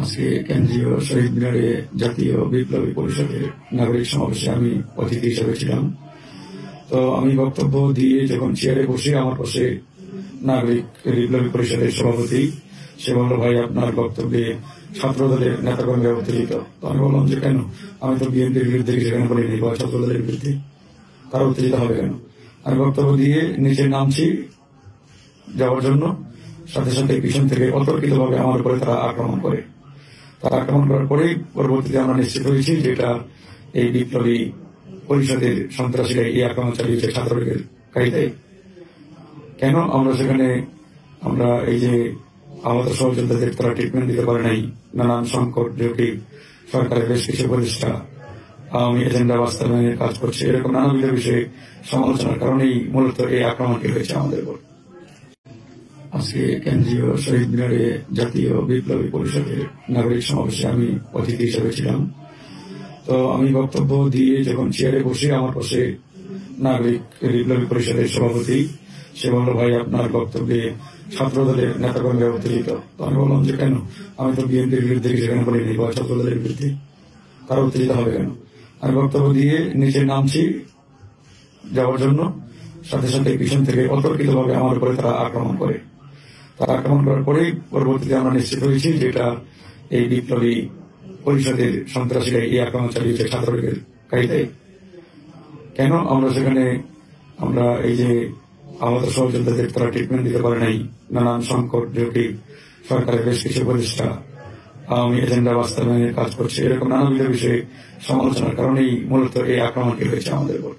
আজকে কেন্দ্রীয় শহীদ মিনারে জাতীয় বিপ্লবী পরিষদের নাগরিক সমাবেশে আমি অতিথি হিসেবে ছিলাম। তো আমি বক্তব্য দিয়ে যখন চেয়ারে বসে আমার পাশে নাগরিক বিপ্লবী পরিষদের সভাপতি, সে বলল, ভাই আপনার বক্তব্যে ছাত্র দলের নেতাকর্মীরা উত্তেজিত। তো আমি বললাম যে কেন, আমি তো বিএনপির বিরুদ্ধে কিছু কেন বলিনি বা ছাত্র দলের বিরুদ্ধে, তারা উত্তেজিত হবে কেন? আমি বক্তব্য দিয়ে নিচে নামছি যাওয়ার জন্য, সাথে সাথে পিছন থেকে অতর্কিত ভাবে আমার উপরে তারা আক্রমণ করে। তারা আক্রমণ করার পরেই পরবর্তীতে আমরা নিশ্চিত হয়েছি যে এটা এই বিপ্লবী পরিষদের সন্ত্রাসীরা এই আক্রমণ চালিয়েছে ছাত্রলীগের গাড়িতে। কেন আমরা সেখানে এই যে আমাদের সহযোদ্ধাদের তারা ট্রিটমেন্ট দিতে পারে নাই, নানান সংকট জটিল, সরকারের বেশ কিছু প্রতিষ্ঠা আওয়ামী এজেন্ডা বাস্তবায়নের কাজ করছে, এরকম নানাবিধ বিষয়ে সমালোচনার কারণেই মূলত এই আক্রমণটি হয়েছে আমাদের উপর। আজকে কেন্দ্রীয় শহীদ মিনারে জাতীয় বিপ্লবী পরিষদের নাগরিক সমাবেশে আমি অতিথি হিসেবে ছিলাম। তো আমি বক্তব্য দিয়ে যখন চেয়ারে বসে আমার পাশে নাগরিক বিপ্লবী পরিষদের সভাপতি, সে বলল, ভাই আপনার বক্তব্যে ছাত্র দলের নেতাকর্মীরা উত্তেজিত। তো আমি বললাম যে কেন, আমি তো বিএনপির বিরুদ্ধে কিছু কেন বলিনি বা ছাত্র দলের বিরুদ্ধে, তারা উত্তেজিত হবে কেন? আমি বক্তব্য দিয়ে নিচে নামছি যাওয়ার জন্য, সাথে সাথে পিছন থেকে অতর্কিত ভাবে আমার উপরে তারা আক্রমণ করে। তারা আক্রমণ করার পরেই পরবর্তীতে আমরা নিশ্চিত হয়েছি যে এটা এই বিপ্লবী পরিষদের সন্ত্রাসীরা এই আক্রমণ চালিয়েছে ছাত্রলীগের গাড়িতে। কেন আমরা সেখানে এই যে আমাদের সহযোদ্ধাদের তারা ট্রিটমেন্ট দিতে পারে নাই, নানান সংকট জটিল, সরকারের বেশ কিছু প্রতিষ্ঠা আওয়ামী এজেন্ডা বাস্তবায়নের কাজ করছে, এরকম নানাবিধ বিষয়ে সমালোচনার কারণেই মূলত এই আক্রমণটি হয়েছে আমাদের উপর।